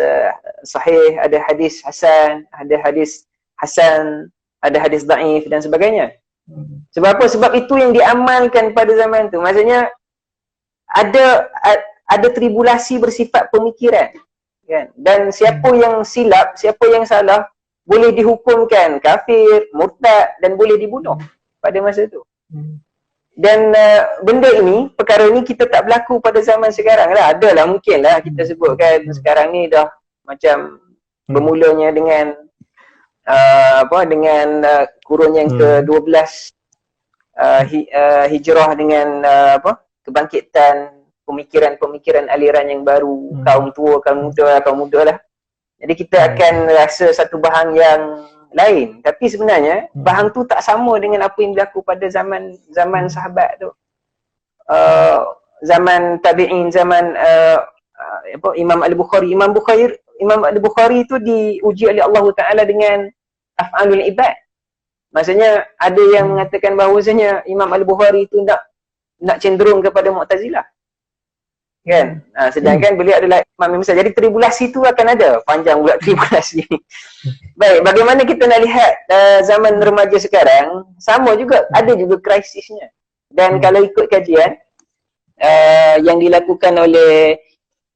sahih, ada hadis hasan, ada hadis daif dan sebagainya. Sebab apa? Sebab itu yang diamalkan pada zaman tu. Maksudnya ada tribulasi bersifat pemikiran, kan? Dan siapa yang silap, siapa yang salah boleh dihukumkan kafir, murtad dan boleh dibunuh pada masa itu. Dan benda ini, perkara ini kita tak berlaku pada zaman sekarang lah. Adalah mungkin lah kita sebutkan sekarang ni dah macam bermulanya dengan kurun yang ke-12 hijrah dengan kebangkitan pemikiran aliran yang baru, kaum muda lah. Jadi kita akan rasa satu bahang yang lain, tapi sebenarnya bahang tu tak sama dengan apa yang berlaku pada zaman sahabat tu, zaman tabi'in, zaman Imam Al-Bukhari. Imam Al-Bukhari tu diuji oleh Allah Ta'ala dengan af'alul ibad. Maksudnya ada yang mengatakan bahawasanya Imam Al-Bukhari tu nak cenderung kepada Mu'tazilah, kan? Sedangkan beliau adalah imam yang besar. Jadi tribulasi tu akan ada, panjang pula tribulasi. Baik, bagaimana kita nak lihat zaman remaja sekarang, sama juga, ada juga krisisnya. Dan kalau ikut kajian yang dilakukan oleh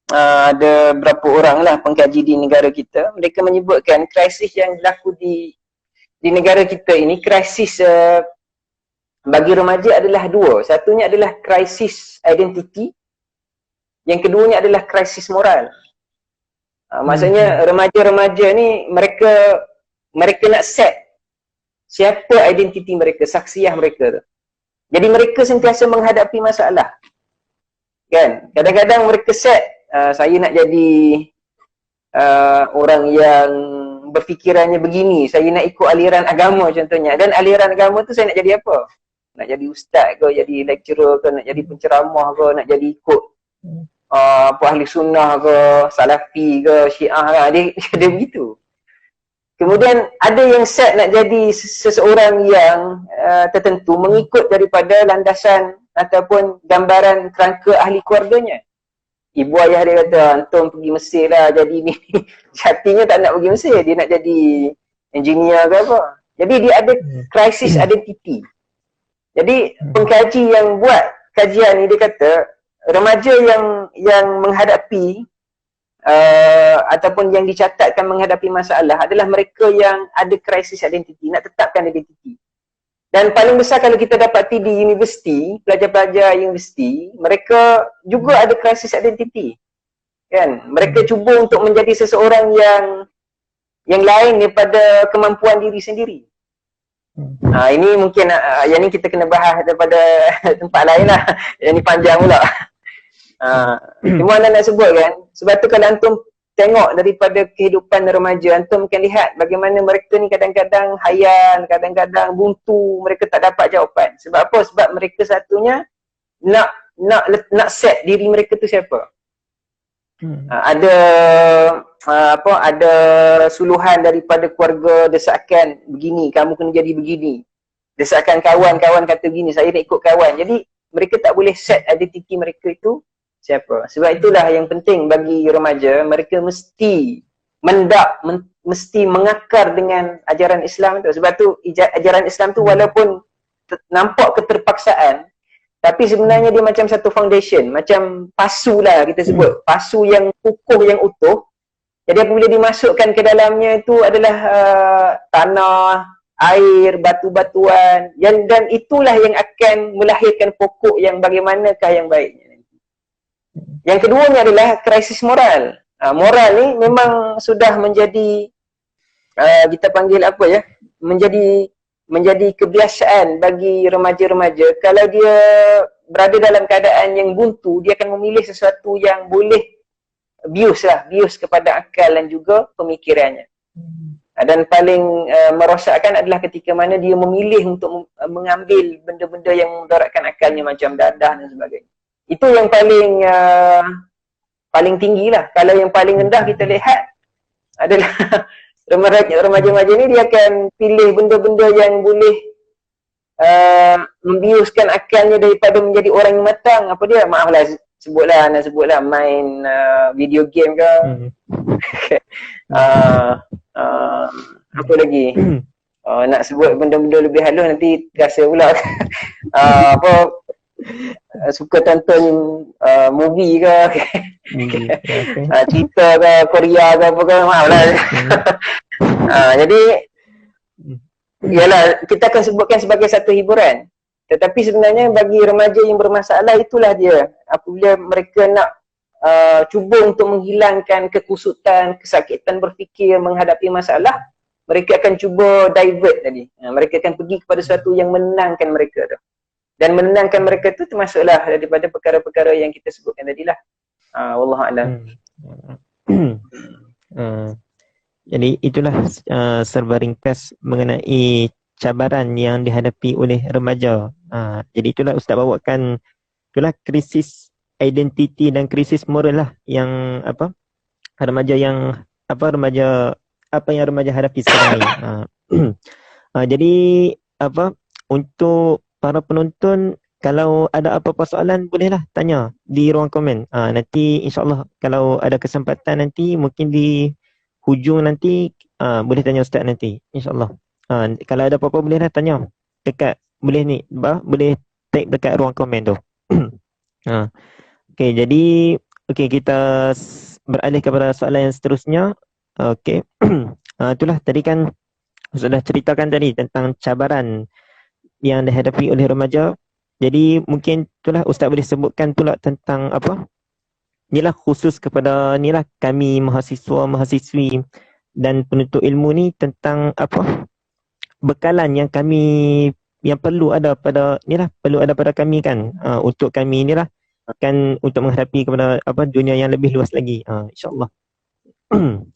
ada berapa orang lah pengkaji di negara kita, mereka menyebutkan krisis yang berlaku di negara kita ini, krisis bagi remaja adalah dua. Satunya adalah krisis identiti, yang keduanya adalah krisis moral. Maksudnya remaja-remaja ni mereka nak set siapa identiti mereka, saksiah mereka tu. Jadi mereka sentiasa menghadapi masalah, kan? Kadang-kadang mereka set saya nak jadi orang yang berfikirannya begini, saya nak ikut aliran agama contohnya. Dan aliran agama tu saya nak jadi apa? Nak jadi ustaz ke, jadi lecturer ke, nak jadi penceramah ke, nak jadi ikut ahli sunnah ke, salafi ke, syiah ke, dia begitu. Kemudian ada yang set nak jadi seseorang yang tertentu mengikut daripada landasan ataupun gambaran kerangka ahli keluarganya. Ibu ayah dia kata, antum pergi Mesir lah jadi ni. Hatinya tak nak pergi Mesir, dia nak jadi engineer ke apa. Jadi dia ada krisis identiti. Jadi pengkaji yang buat kajian ni dia kata, remaja yang menghadapi ataupun yang dicatatkan menghadapi masalah adalah mereka yang ada krisis identiti, nak tetapkan identiti. Dan paling besar kalau kita dapati di universiti, pelajar-pelajar universiti, mereka juga ada krisis identiti, kan? Mereka cuba untuk menjadi seseorang yang lain daripada kemampuan diri sendiri. Ini mungkin yang ni kita kena bahas daripada tempat lain lah. Yang ni panjang pula. Cuma anda nak sebut kan, sebab tu kalau antum tengok daripada kehidupan remaja, antum akan lihat bagaimana mereka ni kadang-kadang hayal, kadang-kadang buntu, mereka tak dapat jawapan. Sebab apa? Sebab mereka satunya nak set diri mereka tu siapa. Ada ada suluhan daripada keluarga, desakan begini, kamu kena jadi begini. Desakan kawan-kawan kata begini, saya nak ikut kawan. Jadi mereka tak boleh set identiti mereka itu siapa. Sebab itulah yang penting bagi remaja, mereka mesti mesti mengakar dengan ajaran Islam tu. Sebab tu ajaran Islam tu walaupun nampak keterpaksaan, tapi sebenarnya dia macam satu foundation, macam pasu lah kita sebut, pasu yang kukuh, yang utuh. Jadi apabila dimasukkan ke dalamnya itu adalah tanah, air, batu-batuan, dan itulah yang akan melahirkan pokok yang bagaimanakah yang baiknya. Yang keduanya adalah krisis moral. Moral ni memang sudah menjadi kita panggil apa ya, menjadi kebiasaan bagi remaja-remaja. Kalau dia berada dalam keadaan yang buntu, dia akan memilih sesuatu yang boleh bius kepada akal dan juga pemikirannya. Dan paling merosakkan adalah ketika mana dia memilih untuk mengambil benda-benda yang memudaratkan akalnya macam dadah dan sebagainya. Itu yang paling tinggi lah. Kalau yang paling rendah kita lihat adalah remaja-remaja ni dia akan pilih benda-benda yang boleh membiuskan akalnya daripada menjadi orang yang matang. Apa dia? Maaflah, sebutlah main video game ke. Apa lagi? Nak sebut benda-benda lebih halus nanti rasa pula apa suka tonton movie ke. Cerita ke Korea ke apa ke, maaf lah. Jadi yalah, kita akan sebutkan sebagai satu hiburan. Tetapi sebenarnya bagi remaja yang bermasalah, itulah dia. Apabila mereka nak cuba untuk menghilangkan kekusutan, kesakitan berfikir menghadapi masalah, mereka akan cuba divert tadi. Mereka akan pergi kepada sesuatu yang menenangkan mereka tu. Dan menenangkan mereka tu termasuklah daripada perkara-perkara yang kita sebutkan tadilah. Wallahualam. Jadi itulah serba ringkas mengenai cabaran yang dihadapi oleh remaja. Jadi itulah Ustaz bawakan, itulah krisis identiti dan krisis moral lah yang remaja yang remaja hadapi sekarang ni. Jadi untuk para penonton, kalau ada apa-apa soalan bolehlah tanya di ruang komen. Nanti insya-Allah kalau ada kesempatan nanti mungkin di hujung nanti boleh tanya Ustaz nanti insya-Allah. Kalau ada apa-apa bolehlah tanya dekat, boleh tag dekat ruang komen tu. Okey, jadi kita beralih kepada soalan yang seterusnya. Okey. Itulah tadi kan sudah ceritakan tadi tentang cabaran yang dihadapi oleh remaja. Jadi mungkin itulah Ustaz boleh sebutkan pula tentang inilah khusus kepada kami mahasiswa-mahasiswi dan penuntut ilmu ni, tentang bekalan yang perlu ada pada kami kan, untuk kami kan untuk menghadapi kepada dunia yang lebih luas lagi, insya-Allah.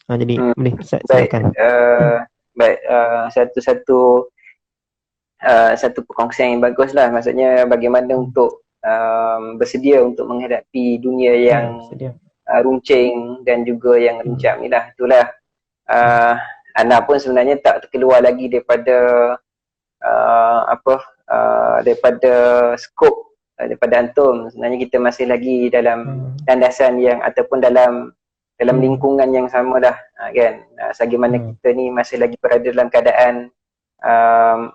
Jadi boleh Ustaz silakan. Baik, satu perkongsian yang bagus lah. Maksudnya bagaimana untuk bersedia untuk menghadapi dunia yang runcing dan juga yang rincam ni lah. Itulah Ana pun sebenarnya tak terkeluar lagi daripada daripada skop daripada antum. Sebenarnya kita masih lagi dalam landasan yang ataupun dalam lingkungan yang sama dah, kan. Selagi mana kita ni masih lagi berada dalam keadaan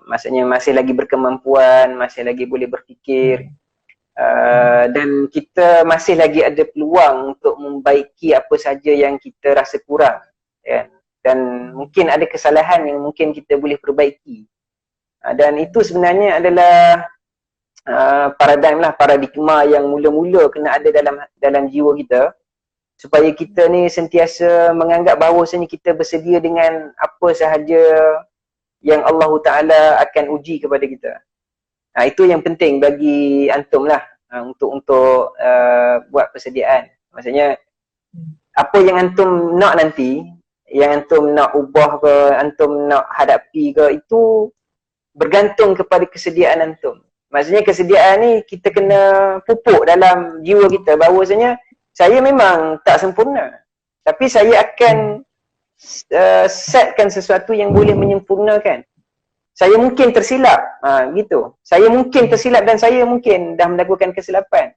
maksudnya masih lagi berkemampuan, masih lagi boleh berfikir, dan kita masih lagi ada peluang untuk membaiki apa saja yang kita rasa kurang, kan? Dan mungkin ada kesalahan yang mungkin kita boleh perbaiki, dan itu sebenarnya adalah paradigma yang mula-mula kena ada dalam jiwa kita, supaya kita ni sentiasa menganggap bahawasanya kita bersedia dengan apa sahaja yang Allah Ta'ala akan uji kepada kita. Itu yang penting bagi antum lah, untuk buat persediaan. Maksudnya apa yang antum nak nanti, yang antum nak ubah ke, antum nak hadapi ke, itu bergantung kepada kesediaan antum. Maksudnya kesediaan ni kita kena pupuk dalam jiwa kita bahawasanya saya memang tak sempurna, tapi saya akan setkan sesuatu yang boleh menyempurnakan. Saya mungkin tersilap, gitu. Saya mungkin tersilap dan saya mungkin dah melakukan kesilapan,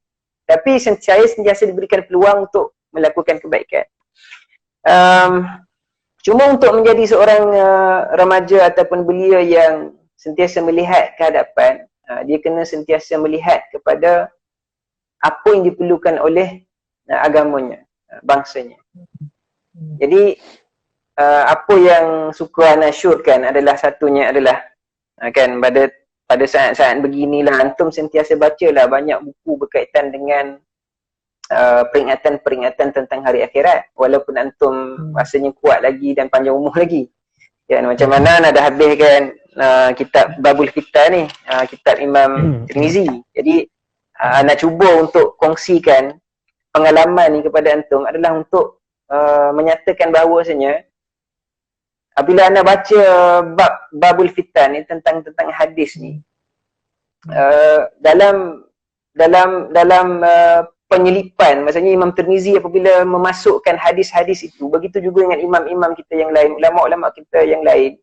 tapi saya sentiasa diberikan peluang untuk melakukan kebaikan. Cuma untuk menjadi seorang remaja ataupun belia yang sentiasa melihat ke hadapan, dia kena sentiasa melihat kepada apa yang diperlukan oleh agamanya, bangsanya. Jadi apa yang suka Ana syurkan adalah satunya adalah kan pada saat-saat beginilah antum sentiasa bacalah banyak buku berkaitan dengan peringatan-peringatan tentang hari akhirat, walaupun antum rasanya kuat lagi dan panjang umur lagi, kan. Macam mana Ana dah habiskan kitab Babul Fitan ni, kitab Imam Tirmizi. Jadi Ana cuba untuk kongsikan pengalaman ni kepada antum adalah untuk menyatakan bahawasanya apabila anda baca Babul Fitan ni tentang hadis ni, dalam penyelipan, maksudnya Imam Tirmizi apabila memasukkan hadis-hadis itu, begitu juga dengan imam-imam kita yang lain, ulama-ulama kita yang lain,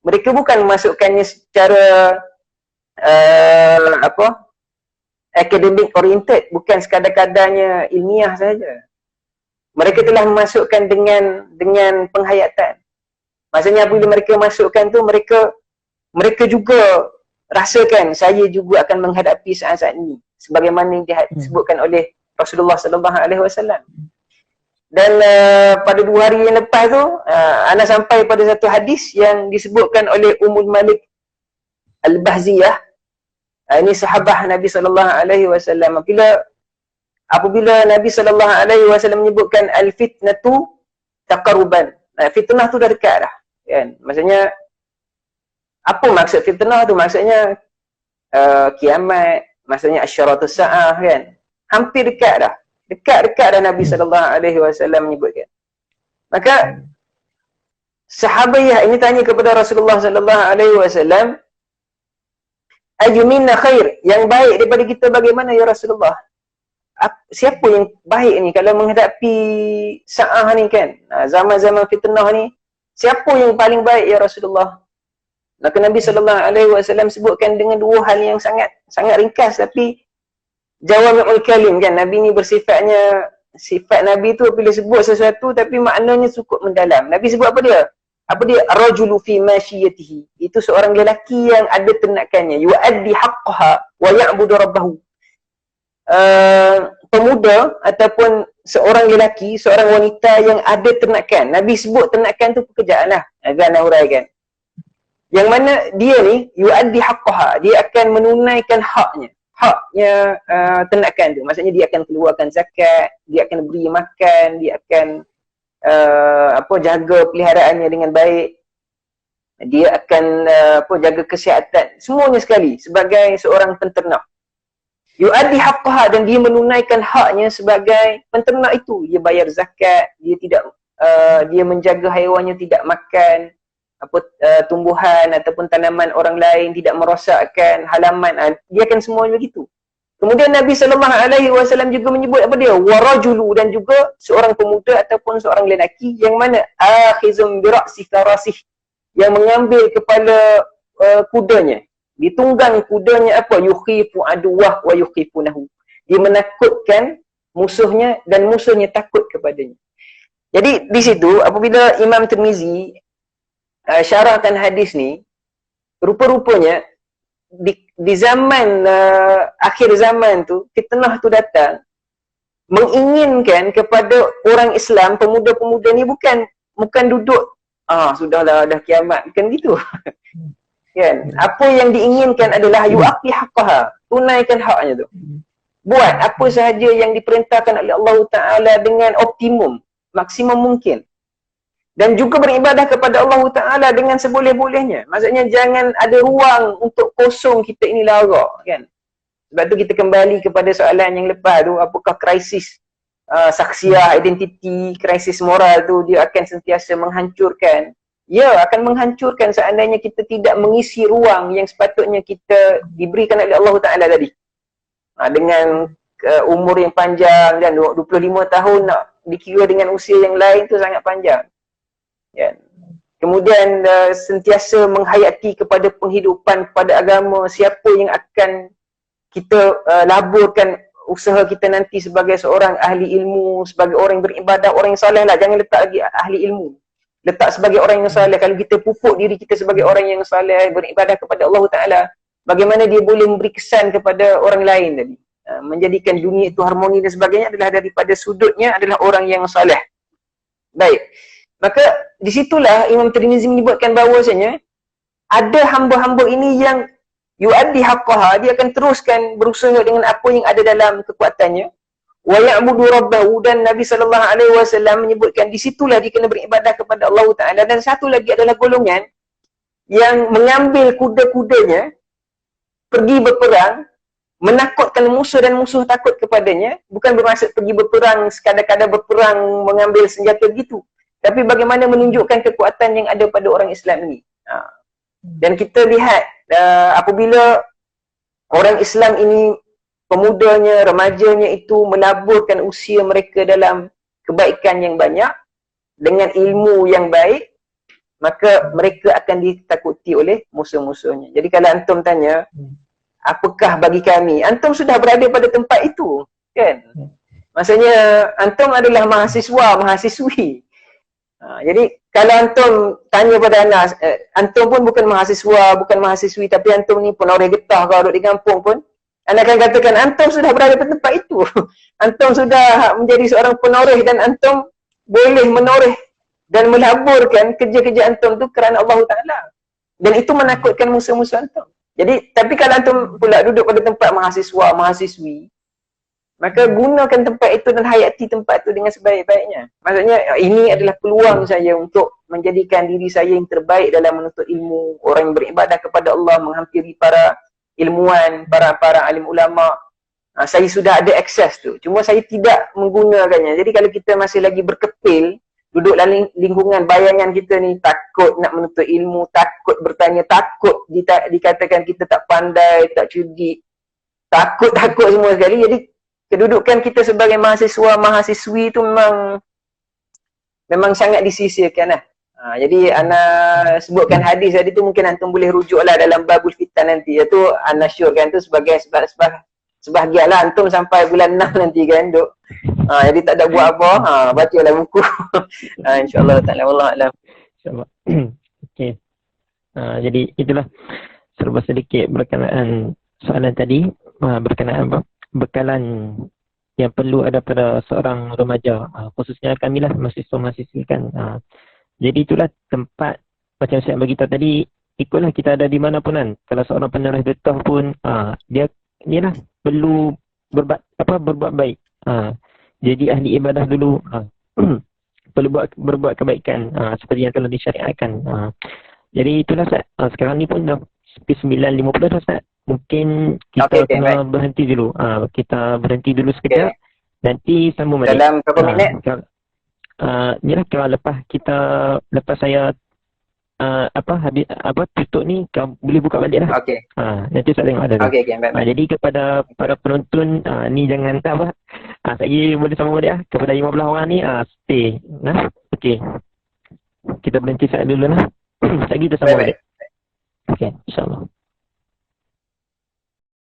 mereka bukan memasukkannya secara academic oriented, bukan sekadar-kadarnya ilmiah saja. Mereka telah memasukkan dengan penghayatan. Maksudnya apabila mereka masukkan tu, mereka juga rasakan saya juga akan menghadapi saat-saat ini sebagaimana disebutkan oleh Rasulullah sallallahu alaihi wasallam. Dan pada 2 hari yang lepas tu ana sampai pada satu hadis yang disebutkan oleh Ummul Malik Al-Bahziyah. Ini sahabat Nabi sallallahu alaihi wasallam. Apabila Nabi sallallahu alaihi wasallam menyebutkan al-fitnatu taqarruban. Fitnah tu dah dekat dah, kan? Maksudnya apa maksud fitnah tu? Maksudnya kiamat, maksudnya asyaratus saah, kan? Hampir dekat dah. Dekat-dekat dah Nabi sallallahu alaihi wasallam menyebutkan. Maka sahabat ini tanya kepada Rasulullah sallallahu alaihi wasallam, ayyuminna khair, yang baik daripada kita bagaimana ya Rasulullah? Siapa yang baik ni kalau menghadapi sa'ah ni, kan? Zaman-zaman fitnah ni, siapa yang paling baik ya Rasulullah? Maka Nabi sallallahu alaihi wasallam sebutkan dengan 2 hal yang sangat ringkas tapi jawami'ul kalim, kan? Nabi ni bersifatnya, sifat Nabi tu bila sebut sesuatu tapi maknanya cukup mendalam. Nabi sebut apa dia? Ar-rajulu fi masyiyatihi. Itu seorang lelaki yang ada ternakannya. Yu'addi haqqaha wa ya'budu rabbahu. Pemuda ataupun seorang lelaki, seorang wanita yang ada ternakan. Nabi sebut ternakan tu pekerjaan lah. Agak nak huraikan. Yang mana dia ni, yu'addi haqqaha. Dia akan menunaikan haknya. Haknya ternakan tu. Maksudnya dia akan keluarkan zakat, dia akan beri makan, dia akan jaga peliharaannya dengan baik, dia akan jaga kesihatan, semuanya sekali sebagai seorang penternak. Yu'addi haqqaha, dan dia menunaikan haknya sebagai penternak itu. Dia bayar zakat, dia menjaga haiwannya tidak makan tumbuhan ataupun tanaman orang lain, tidak merosakkan halaman, dia akan semuanya begitu. Kemudian Nabi sallallahu alaihi wasallam juga menyebut apa dia? Warajulu, dan juga seorang pemuda ataupun seorang lelaki yang mana akhizum bi ra'si farasih, yang mengambil kepala kudanya, ditunggang kudanya apa? Yukhifu aduwah wa yukhifunahu. Dia menakutkan musuhnya dan musuhnya takut kepadanya. Jadi di situ apabila Imam Tirmizi syarahkan hadis ni, rupa-rupanya di zaman akhir zaman tu, fitnah tu datang menginginkan kepada orang Islam, pemuda-pemuda ni bukan duduk sudahlah dah kiamat, bukan gitu. Kan? Apa yang diinginkan adalah yu'aqi haqqaha, tunaikan haknya tu. Buat apa sahaja yang diperintahkan oleh Allah Ta'ala dengan optimum, maksimum mungkin. Dan juga beribadah kepada Allah Ta'ala dengan seboleh-bolehnya. Maksudnya jangan ada ruang untuk kosong kita ini lara, kan? Sebab tu kita kembali kepada soalan yang lepas tu, apakah krisis saksiah, identiti, krisis moral tu dia akan sentiasa menghancurkan? Ya, akan menghancurkan seandainya kita tidak mengisi ruang yang sepatutnya kita diberikan oleh Allah Ta'ala tadi. Dengan umur yang panjang, dan 25 tahun nak dikira dengan usia yang lain tu sangat panjang. Ya. Kemudian sentiasa menghayati kepada penghidupan, kepada agama, siapa yang akan kita laburkan usaha kita nanti sebagai seorang ahli ilmu, sebagai orang yang beribadah, orang yang saleh lah. Jangan letak lagi ahli ilmu, letak sebagai orang yang saleh. Kalau kita pupuk diri kita sebagai orang yang saleh, beribadah kepada Allah Ta'ala, bagaimana dia boleh memberi kesan kepada orang lain tadi, menjadikan dunia itu harmoni dan sebagainya, adalah daripada sudutnya adalah orang yang saleh. Baik. Maka disitulah Imam Tirmizi menyebutkan bahawasanya ada hamba-hamba ini yang yu'addi haqqaha, dia akan teruskan berusaha dengan apa yang ada dalam kekuatannya, wa ya'budu rabbahu, dan Nabi sallallahu alaihi wasallam menyebutkan di situlah dia kena beribadah kepada Allah Ta'ala. Dan satu lagi adalah golongan yang mengambil kuda-kudanya pergi berperang, menakutkan musuh dan musuh takut kepadanya. Bukan bermaksud pergi berperang sekadar-kadar berperang mengambil senjata begitu, tapi bagaimana menunjukkan kekuatan yang ada pada orang Islam ini. Dan kita lihat apabila orang Islam ini, pemudanya, remajanya itu melaburkan usia mereka dalam kebaikan yang banyak, dengan ilmu yang baik, maka mereka akan ditakuti oleh musuh-musuhnya. Jadi kalau antum tanya, apakah bagi kami? Antum sudah berada pada tempat itu, kan? Maksudnya antum adalah mahasiswa, mahasiswi. Jadi kalau antum tanya pada anak, antum pun bukan mahasiswa, bukan mahasiswi, tapi antum ni penoreh getah kalau duduk di kampung pun, anak akan katakan antum sudah berada pada tempat itu. Antum sudah menjadi seorang penoreh dan antum boleh menoreh dan melaburkan kerja-kerja antum tu kerana Allah Ta'ala. Dan itu menakutkan musuh-musuh antum. Jadi, tapi kalau antum pula duduk pada tempat mahasiswa, mahasiswi, maka gunakan tempat itu dan hayati tempat itu dengan sebaik-baiknya. Maksudnya, ini adalah peluang saya untuk menjadikan diri saya yang terbaik dalam menuntut ilmu, orang yang beribadah kepada Allah, menghampiri para ilmuwan, para alim ulama. Saya sudah ada akses tu. Cuma saya tidak menggunakannya. Jadi kalau kita masih lagi berkepil, duduk dalam lingkungan bayangan kita ni, takut nak menuntut ilmu, takut bertanya, takut dikatakan kita tak pandai, tak cerdik, takut semua sekali. Jadi kedudukan kita sebagai mahasiswa, mahasiswi tu memang sangat disisirkan lah. Jadi ana sebutkan hadis tadi tu, mungkin antum boleh rujuklah dalam babul fitan nanti. Iaitu ana syorkan tu sebagai sebahagian lah antum sampai bulan 6 nanti kan duk. Jadi tak ada buat apa, bacalah buku. InsyaAllah ta'ala, wallahu a'lam. InsyaAllah. Okey. Jadi itulah serba sedikit berkenaan soalan tadi, berkenaan apa? Bekalan yang perlu ada pada seorang remaja, khususnya kami lah mahasiswa-mahasiswi kan. Jadi itulah tempat, macam saya bagi tahu tadi, ikutlah kita ada di mana pun kan. Kalau seorang penerus getah pun, dia lah perlu berbuat baik. Jadi ahli ibadah dulu, perlu berbuat kebaikan, seperti yang telah disyariatkan. Jadi itulah Ustaz. Sekarang ni pun dah 9.50 dah Ustaz. Mungkin kita kena berhenti dulu. Kita berhenti dulu sekejap. Nanti sambung balik. Dalam berapa minit? Yalah, kalau lepas saya habis tutup ni, kau boleh buka balik lah. Okey. Nanti saya tengok ada. Okey, baik. Jadi kepada para penonton ni jangan lagi boleh sambung balik lah. Kepada 15 orang ni stay. Okey. Kita berhenti saat dulu lah. Lagi kita sambung balik. Okey, insya-Allah.